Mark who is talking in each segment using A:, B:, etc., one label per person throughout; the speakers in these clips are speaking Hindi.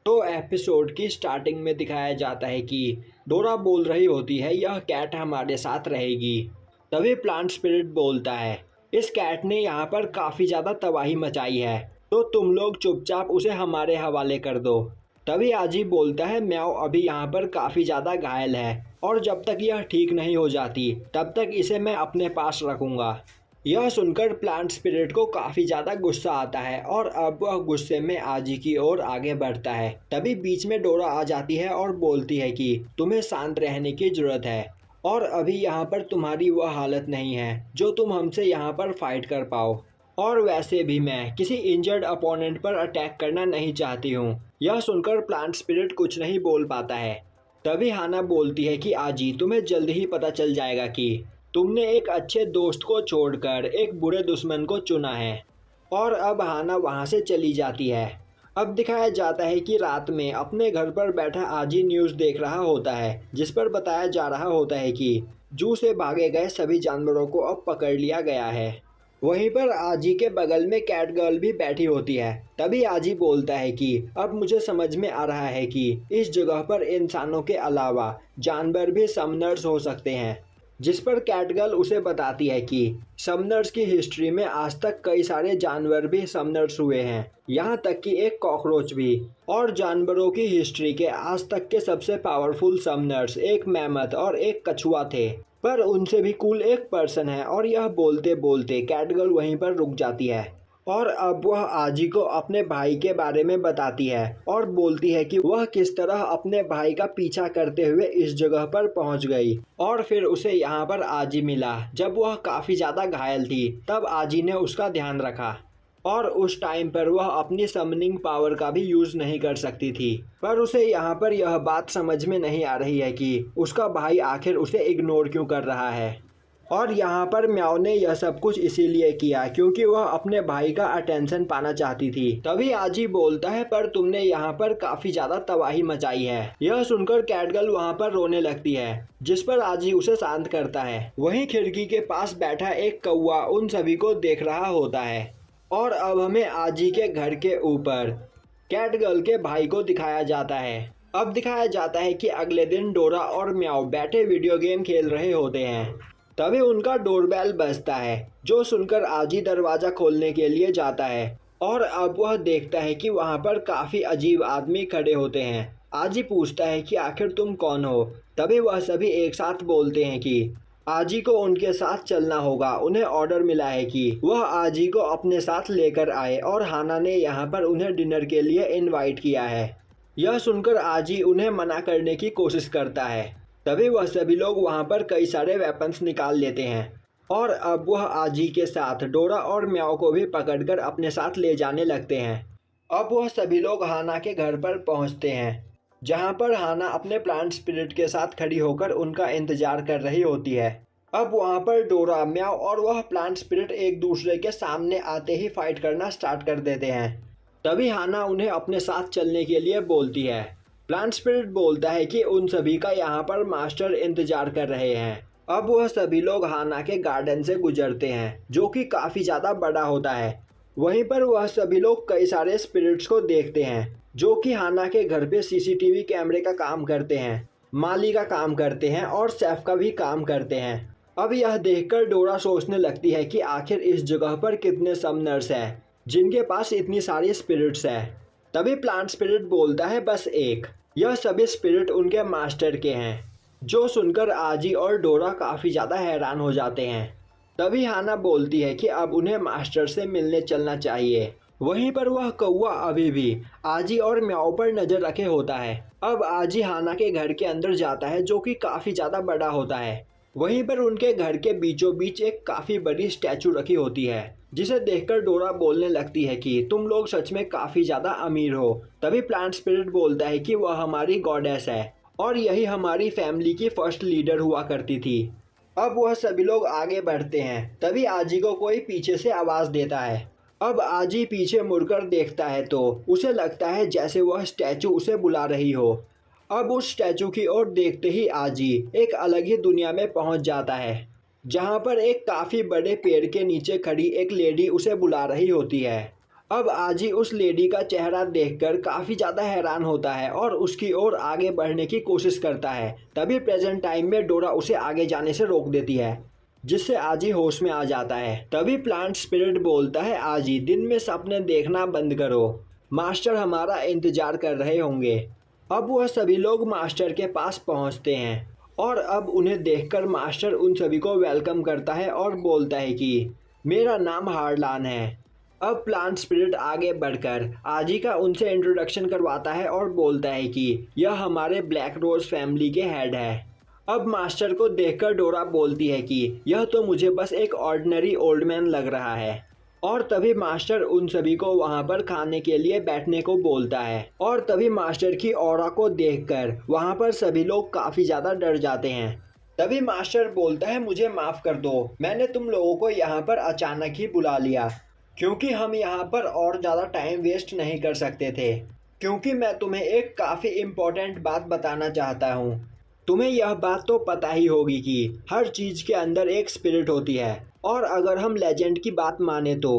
A: तो एपिसोड की स्टार्टिंग में दिखाया जाता है कि डोरा बोल रही होती है, यह कैट हमारे साथ रहेगी। तभी प्लांट स्पिरिट बोलता है, इस कैट ने यहाँ पर काफ़ी ज़्यादा तबाही मचाई है, तो तुम लोग चुपचाप उसे हमारे हवाले कर दो। तभी आजी बोलता है, म्याऊ अभी यहाँ पर काफ़ी ज़्यादा घायल है और जब तक यह ठीक नहीं हो जाती तब तक इसे मैं अपने पास रखूँगा। यह सुनकर प्लांट स्पिरिट को काफ़ी ज़्यादा गुस्सा आता है और अब वह गुस्से में आजी की ओर आगे बढ़ता है। तभी बीच में डोरा आ जाती है और बोलती है कि तुम्हें शांत रहने की ज़रूरत है और अभी यहाँ पर तुम्हारी वह हालत नहीं है जो तुम हमसे यहाँ पर फाइट कर पाओ, और वैसे भी मैं किसी इंजर्ड अपोनेंट पर अटैक करना नहीं चाहती हूँ। यह सुनकर प्लांट स्पिरिट कुछ नहीं बोल पाता है। तभी हाना बोलती है कि आजी, तुम्हें जल्द ही पता चल जाएगा कि तुमने एक अच्छे दोस्त को छोड़कर एक बुरे दुश्मन को चुना है। और अब हाना वहाँ से चली जाती है। अब दिखाया जाता है कि रात में अपने घर पर बैठा आजी न्यूज़ देख रहा होता है, जिस पर बताया जा रहा होता है कि जू से भागे गए सभी जानवरों को अब पकड़ लिया गया है। वहीं पर आजी के बगल में कैट गर्ल भी बैठी होती है। तभी आजी बोलता है कि अब मुझे समझ में आ रहा है कि इस जगह पर इंसानों के अलावा जानवर भी समनर्स हो सकते हैं। जिस पर कैट गर्ल उसे बताती है कि समनर्स की हिस्ट्री में आज तक कई सारे जानवर भी समनर्स हुए हैं, यहाँ तक कि एक कॉकरोच भी। और जानवरों की हिस्ट्री के आज तक के सबसे पावरफुल समनर्स एक मैमथ और एक कछुआ थे, पर उनसे भी कूल एक पर्सन है। और यह बोलते बोलते कैट गर्ल वहीं पर रुक जाती है और अब वह आजी को अपने भाई के बारे में बताती है और बोलती है कि वह किस तरह अपने भाई का पीछा करते हुए इस जगह पर पहुंच गई और फिर उसे यहाँ पर आजी मिला जब वह काफ़ी ज़्यादा घायल थी। तब आजी ने उसका ध्यान रखा और उस टाइम पर वह अपनी समनिंग पावर का भी यूज़ नहीं कर सकती थी। पर उसे यहाँ पर यह बात समझ में नहीं आ रही है कि उसका भाई आखिर उसे इग्नोर क्यों कर रहा है। और यहाँ पर म्याऊ ने यह सब कुछ इसीलिए किया क्योंकि वह अपने भाई का अटेंशन पाना चाहती थी। तभी आजी बोलता है, पर तुमने यहाँ पर काफ़ी ज़्यादा तबाही मचाई है। यह सुनकर कैटगर्ल वहाँ पर रोने लगती है, जिस पर आजी उसे शांत करता है। वहीं खिड़की के पास बैठा एक कौवा उन सभी को देख रहा होता है। और अब हमें आजी के घर के ऊपर कैटगर्ल के भाई को दिखाया जाता है। अब दिखाया जाता है कि अगले दिन डोरा और म्याऊ बैठे वीडियो गेम खेल रहे होते हैं। तभी उनका डोरबेल बजता है, जो सुनकर आजी दरवाज़ा खोलने के लिए जाता है और अब वह देखता है कि वहाँ पर काफ़ी अजीब आदमी खड़े होते हैं। आजी पूछता है कि आखिर तुम कौन हो। तभी वह सभी एक साथ बोलते हैं कि आजी को उनके साथ चलना होगा। उन्हें ऑर्डर मिला है कि वह आजी को अपने साथ लेकर आए और हाना ने यहाँ पर उन्हें डिनर के लिए इनवाइट किया है। यह सुनकर आजी उन्हें मना करने की कोशिश करता है। तभी वह सभी लोग वहाँ पर कई सारे वेपन्स निकाल लेते हैं और अब वह आजी के साथ डोरा और म्याऊ को भी पकड़कर अपने साथ ले जाने लगते हैं। अब वह सभी लोग हाना के घर पर पहुँचते हैं, जहाँ पर हाना अपने प्लांट स्पिरिट के साथ खड़ी होकर उनका इंतजार कर रही होती है। अब वहाँ पर डोरा, म्याऊ और वह प्लांट स्पिरिट एक दूसरे के सामने आते ही फाइट करना स्टार्ट कर देते हैं। तभी हाना उन्हें अपने साथ चलने के लिए बोलती है। प्लांट स्पिरिट बोलता है कि उन सभी का यहाँ पर मास्टर इंतजार कर रहे हैं। अब वह सभी लोग हाना के गार्डन से गुजरते हैं, जो कि काफ़ी ज़्यादा बड़ा होता है। वहीं पर वह सभी लोग कई सारे स्पिरिट्स को देखते हैं, जो कि हाना के घर पे सीसीटीवी कैमरे का काम करते हैं, माली का काम करते हैं और शेफ का भी काम करते हैं। अब यह देखकर डोरा सोचने लगती है कि आखिर इस जगह पर कितने समनर्स हैं जिनके पास इतनी सारी स्पिरिट्स हैं। तभी प्लांट स्पिरिट बोलता है, बस एक। यह सभी स्पिरिट उनके मास्टर के हैं, जो सुनकर आजी और डोरा काफ़ी ज़्यादा हैरान हो जाते हैं। तभी हाना बोलती है कि अब उन्हें मास्टर से मिलने चलना चाहिए। वहीं पर वह कौवा अभी भी आजी और म्याऊ पर नज़र रखे होता है। अब आजी हाना के घर के अंदर जाता है, जो कि काफ़ी ज़्यादा बड़ा होता है। वहीं पर उनके घर के बीचों बीच एक काफ़ी बड़ी स्टैचू रखी होती है, जिसे देखकर डोरा बोलने लगती है कि तुम लोग सच में काफ़ी ज़्यादा अमीर हो। तभी प्लांट स्पिरिट बोलता है कि वह हमारी गॉडेस है और यही हमारी फैमिली की फर्स्ट लीडर हुआ करती थी। अब वह सभी लोग आगे बढ़ते हैं। तभी आजी को कोई पीछे से आवाज़ देता है। अब आजी पीछे मुड़कर देखता है तो उसे लगता है जैसे वह स्टैचू उसे बुला रही हो। अब उस स्टैचू की ओर देखते ही आजी एक अलग ही दुनिया में पहुंच जाता है, जहां पर एक काफ़ी बड़े पेड़ के नीचे खड़ी एक लेडी उसे बुला रही होती है। अब आजी उस लेडी का चेहरा देखकर काफ़ी ज़्यादा हैरान होता है और उसकी ओर आगे बढ़ने की कोशिश करता है। तभी प्रेजेंट टाइम में डोरा उसे आगे जाने से रोक देती है, जिससे आजी होश में आ जाता है। तभी प्लांट स्पिरिट बोलता है, आजी दिन में सपने देखना बंद करो, मास्टर हमारा इंतजार कर रहे होंगे। अब वह सभी लोग मास्टर के पास पहुंचते हैं और अब उन्हें देखकर मास्टर उन सभी को वेलकम करता है और बोलता है कि मेरा नाम हार्लान है। अब प्लांट स्पिरिट आगे बढ़कर आजी का उनसे इंट्रोडक्शन करवाता है और बोलता है कि यह हमारे ब्लैक रोज फैमिली के हेड है। अब मास्टर को देखकर डोरा बोलती है कि यह तो मुझे बस एक ऑर्डिनरी ओल्ड मैन लग रहा है। और तभी मास्टर उन सभी को वहां पर खाने के लिए बैठने को बोलता है और तभी मास्टर की ऑरा को देखकर वहां पर सभी लोग काफ़ी ज़्यादा डर जाते हैं। तभी मास्टर बोलता है, मुझे माफ़ कर दो, मैंने तुम लोगों को यहाँ पर अचानक ही बुला लिया क्योंकि हम यहाँ पर और ज़्यादा टाइम वेस्ट नहीं कर सकते थे, क्योंकि मैं तुम्हें एक काफ़ी इम्पोर्टेंट बात बताना चाहता हूँ। तुम्हें यह बात तो पता ही होगी कि हर चीज़ के अंदर एक स्पिरिट होती है और अगर हम लेजेंड की बात माने तो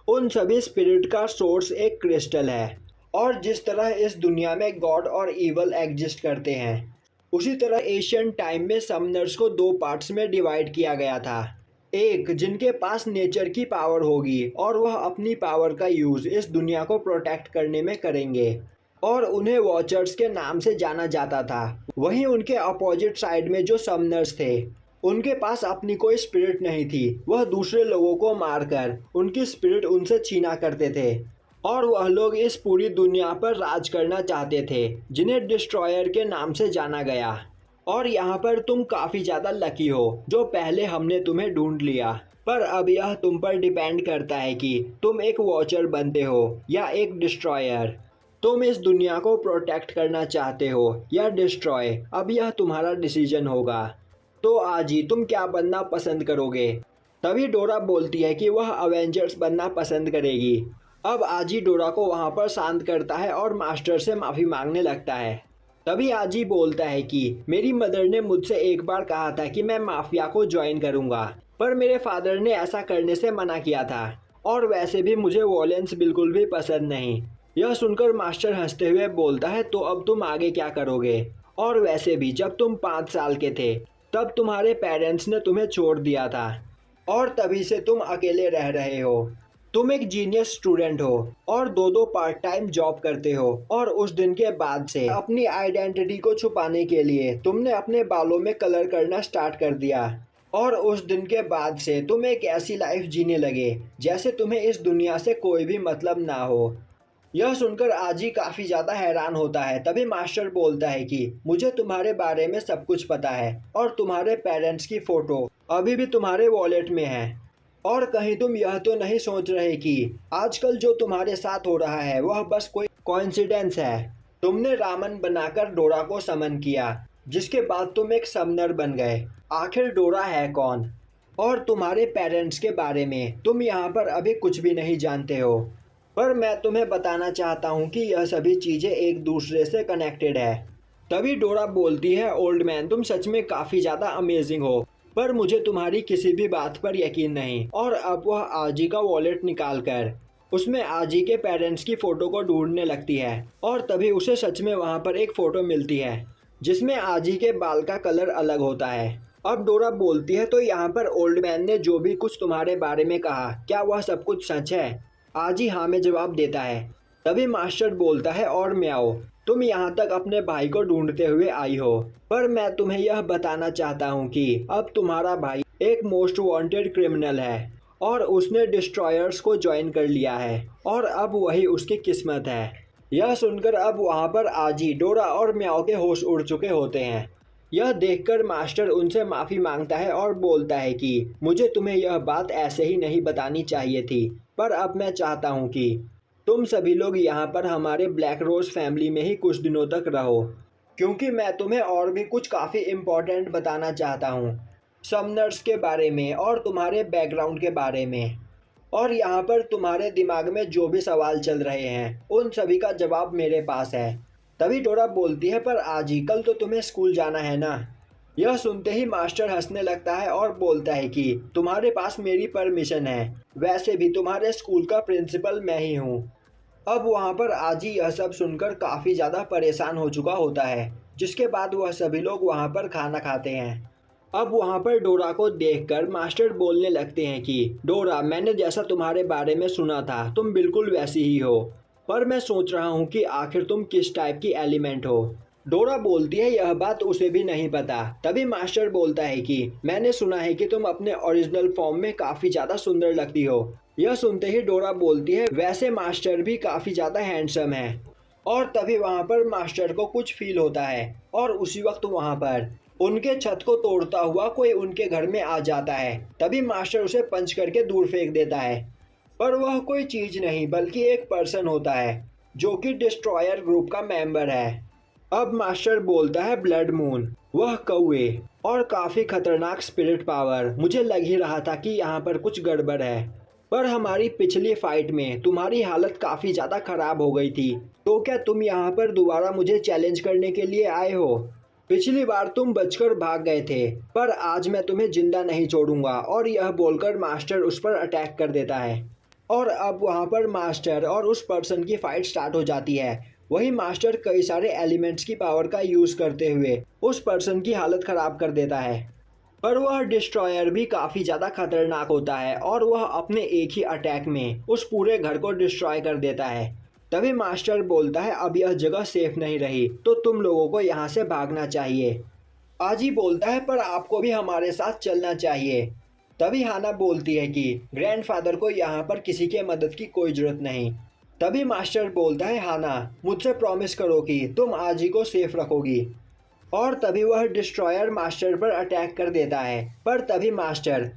A: उन सभी स्पिरिट का सोर्स एक क्रिस्टल है। और जिस तरह इस दुनिया में गॉड और इवल एग्जिस्ट करते हैं, उसी तरह एशियन टाइम में समनर्स को दो पार्ट्स में डिवाइड किया गया था। एक जिनके पास नेचर की पावर होगी और वह अपनी पावर का यूज़ इस दुनिया को प्रोटेक्ट करने में करेंगे और उन्हें वॉचर्स के नाम से जाना जाता था। वहीं उनके अपोजिट साइड में जो समनर्स थे, उनके पास अपनी कोई स्पिरिट नहीं थी, वह दूसरे लोगों को मारकर उनकी स्पिरिट उनसे छीना करते थे और वह लोग इस पूरी दुनिया पर राज करना चाहते थे, जिन्हें डिस्ट्रॉयर के नाम से जाना गया। और यहाँ पर तुम काफ़ी ज़्यादा लकी हो जो पहले हमने तुम्हें ढूंढ लिया, पर अब यह तुम पर डिपेंड करता है कि तुम एक वॉचर बनते हो या एक डिस्ट्रॉयर। तुम इस दुनिया को प्रोटेक्ट करना चाहते हो या डिस्ट्रॉय, अब यह तुम्हारा डिसीजन होगा। तो आज ही तुम क्या बनना पसंद करोगे? तभी डोरा बोलती है कि वह अवेंजर्स बनना पसंद करेगी। अब आजी डोरा को वहाँ पर शांत करता है और मास्टर से माफ़ी मांगने लगता है। तभी आजी बोलता है कि मेरी मदर ने मुझसे एक बार कहा था कि मैं माफिया को ज्वाइन करूंगा, पर मेरे फादर ने ऐसा करने से मना किया था और वैसे भी मुझे वॉयलेंस बिल्कुल भी पसंद नहीं। यह सुनकर मास्टर हंसते हुए बोलता है, तो अब तुम आगे क्या करोगे? और वैसे भी जब तुम 5 साल के थे तब तुम्हारे पेरेंट्स ने तुम्हें छोड़ दिया था और तभी से तुम अकेले रह रहे हो। तुम एक जीनियस स्टूडेंट हो और दो पार्ट टाइम जॉब करते हो और उस दिन के बाद से अपनी आइडेंटिटी को छुपाने के लिए तुमने अपने बालों में कलर करना स्टार्ट कर दिया और उस दिन के बाद से तुम एक ऐसी लाइफ जीने लगे जैसे तुम्हें इस दुनिया से कोई भी मतलब ना हो। यह सुनकर आजी काफ़ी ज़्यादा हैरान होता है। तभी मास्टर बोलता है कि मुझे तुम्हारे बारे में सब कुछ पता है और तुम्हारे पेरेंट्स की फ़ोटो अभी भी तुम्हारे वॉलेट में है। और कहीं तुम यह तो नहीं सोच रहे कि आजकल जो तुम्हारे साथ हो रहा है वह बस कोई कोइंसिडेंस है? तुमने रामन बनाकर डोरा को समन किया, जिसके बाद तुम एक समनर बन गए। आखिर डोरा है कौन? और तुम्हारे पेरेंट्स के बारे में तुम यहाँ पर अभी कुछ भी नहीं जानते हो, पर मैं तुम्हें बताना चाहता हूँ कि यह सभी चीज़ें एक दूसरे से कनेक्टेड है। तभी डोरा बोलती है, ओल्ड मैन तुम सच में काफ़ी ज़्यादा अमेजिंग हो, पर मुझे तुम्हारी किसी भी बात पर यकीन नहीं। और अब वह आजी का वॉलेट निकालकर उसमें आजी के पेरेंट्स की फ़ोटो को ढूंढने लगती है और तभी उसे सच में वहाँ पर एक फ़ोटो मिलती है जिसमें आजी के बाल का कलर अलग होता है। अब डोरा बोलती है, तो यहाँ पर ओल्ड मैन ने जो भी कुछ तुम्हारे बारे में कहा, क्या वह सब कुछ सच है? आजी हाँ में जवाब देता है। तभी मास्टर बोलता है, और म्याओ तुम यहाँ तक अपने भाई को ढूंढते हुए आई हो, पर मैं तुम्हें यह बताना चाहता हूँ कि अब तुम्हारा भाई एक मोस्ट वांटेड क्रिमिनल है और उसने डिस्ट्रॉयर्स को ज्वाइन कर लिया है और अब वही उसकी किस्मत है। यह सुनकर अब वहाँ पर आजी, डोरा और म्याओ के होश उड़ चुके होते हैं। यह देखकर मास्टर उनसे माफ़ी मांगता है और बोलता है कि मुझे तुम्हें यह बात ऐसे ही नहीं बतानी चाहिए थी, पर अब मैं चाहता हूँ कि तुम सभी लोग यहाँ पर हमारे ब्लैक रोज फैमिली में ही कुछ दिनों तक रहो, क्योंकि मैं तुम्हें और भी कुछ काफ़ी इम्पोर्टेंट बताना चाहता हूँ समनर्स के बारे में और तुम्हारे बैकग्राउंड के बारे में। और यहाँ पर तुम्हारे दिमाग में जो भी सवाल चल रहे हैं उन सभी का जवाब मेरे पास है। तभी डोरा बोलती है, पर आज ही कल तो तुम्हें स्कूल जाना है ना? यह सुनते ही मास्टर हंसने लगता है और बोलता है कि तुम्हारे पास मेरी परमिशन है, वैसे भी तुम्हारे स्कूल का प्रिंसिपल मैं ही हूँ। अब वहाँ पर आजी यह सब सुनकर काफ़ी ज़्यादा परेशान हो चुका होता है, जिसके बाद वह सभी लोग वहाँ पर खाना खाते हैं। अब वहाँ पर डोरा को देखकर मास्टर बोलने लगते हैं कि डोरा, मैंने जैसा तुम्हारे बारे में सुना था तुम बिल्कुल वैसी ही हो, पर मैं सोच रहा हूँ कि आखिर तुम किस टाइप की एलिमेंट हो। डोरा बोलती है यह बात उसे भी नहीं पता। तभी मास्टर बोलता है कि मैंने सुना है कि तुम अपने ओरिजिनल फॉर्म में काफ़ी ज़्यादा सुंदर लगती हो। यह सुनते ही डोरा बोलती है वैसे मास्टर भी काफ़ी ज़्यादा हैंडसम है। और तभी वहाँ पर मास्टर को कुछ फील होता है और उसी वक्त वहाँ पर उनके छत को तोड़ता हुआ कोई उनके घर में आ जाता है। तभी मास्टर उसे पंच करके दूर फेंक देता है, पर वह कोई चीज़ नहीं बल्कि एक पर्सन होता है जो कि डिस्ट्रॉयर ग्रुप का मेंबर है। अब मास्टर बोलता है ब्लड मून, वह कौवे और काफ़ी खतरनाक स्पिरिट पावर। मुझे लग ही रहा था कि यहाँ पर कुछ गड़बड़ है, पर हमारी पिछली फाइट में तुम्हारी हालत काफ़ी ज़्यादा ख़राब हो गई थी, तो क्या तुम यहाँ पर दोबारा मुझे चैलेंज करने के लिए आए हो? पिछली बार तुम बचकर भाग गए थे, पर आज मैं तुम्हें जिंदा नहीं छोड़ूंगा। और यह बोलकर मास्टर उस पर अटैक कर देता है और अब वहाँ पर मास्टर और उस पर्सन की फाइट स्टार्ट हो जाती है। वही मास्टर कई सारे एलिमेंट्स की पावर का यूज़ करते हुए उस पर्सन की हालत ख़राब कर देता है, पर वह डिस्ट्रॉयर भी काफ़ी ज़्यादा खतरनाक होता है और वह अपने एक ही अटैक में उस पूरे घर को डिस्ट्रॉय कर देता है। तभी मास्टर बोलता है अब यह जगह सेफ नहीं रही, तो तुम लोगों को यहाँ से भागना चाहिए। आजी बोलता है पर आपको भी हमारे साथ चलना चाहिए। तभी हाना बोलती है कि ग्रैंडफादर को यहाँ पर किसी के मदद की कोई ज़रूरत नहीं। तभी मास्टर बोलता है हाना, मुझसे प्रॉमिस करो कि तुम आजी को सेफ रखोगी। और तभी वह डिस्ट्रॉयर मास्टर पर अटैक कर देता है, पर तभी मास्टर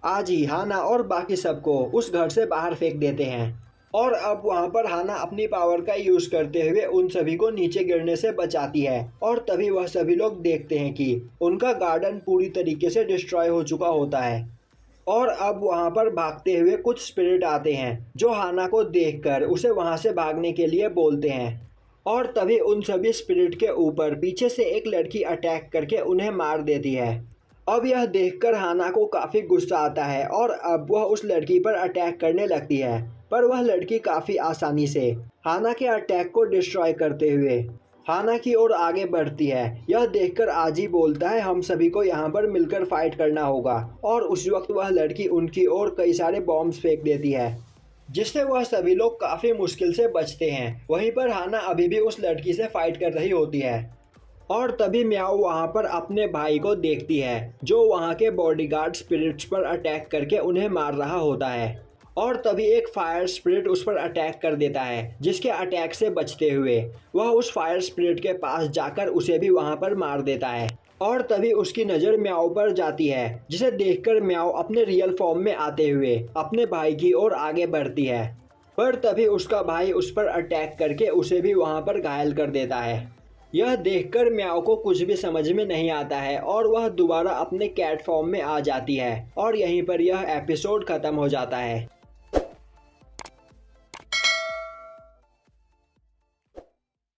A: आजी, हाना और बाकी सबको उस घर से बाहर फेंक देते हैं। और अब वहाँ पर हाना अपनी पावर का यूज़ करते हुए उन सभी को नीचे गिरने से बचाती है। और तभी वह सभी लोग देखते हैं कि उनका गार्डन पूरी तरीके से डिस्ट्रॉय हो चुका होता है। और अब वहाँ पर भागते हुए कुछ स्पिरिट आते हैं जो हाना को देखकर उसे वहाँ से भागने के लिए बोलते हैं। और तभी उन सभी स्पिरिट के ऊपर पीछे से एक लड़की अटैक करके उन्हें मार देती है। अब यह देखकर हाना को काफ़ी गुस्सा आता है और अब वह उस लड़की पर अटैक करने लगती है, पर वह लड़की काफ़ी आसानी से हाना के अटैक को डिस्ट्रॉय करते हुए हाना की ओर आगे बढ़ती है। यह देखकर आजी बोलता है हम सभी को यहाँ पर मिलकर फाइट करना होगा। और उसी वक्त वह लड़की उनकी ओर कई सारे बॉम्ब्स फेंक देती है, जिससे वह सभी लोग काफ़ी मुश्किल से बचते हैं। वहीं पर हाना अभी भी उस लड़की से फाइट कर रही होती है। और तभी म्याओ वहाँ पर अपने भाई को देखती है जो वहाँ के बॉडीगार्ड स्पिरिट्स पर अटैक करके उन्हें मार रहा होता है। और तभी एक फायर स्पिरिट उस पर अटैक कर देता है, जिसके अटैक से बचते हुए वह उस फायर स्पिरिट के पास जाकर उसे भी वहाँ पर मार देता है। और तभी उसकी नज़र म्याओ पर जाती है, जिसे देखकर म्याओ अपने रियल फॉर्म में आते हुए अपने भाई की ओर आगे बढ़ती है, पर तभी उसका भाई उस पर अटैक करके उसे भी वहाँ पर घायल कर देता है। यह देखकर म्याओ को कुछ भी समझ में नहीं आता है और वह दोबारा अपने कैट फॉर्म में आ जाती है। और यहीं पर यह एपिसोड ख़त्म हो जाता है।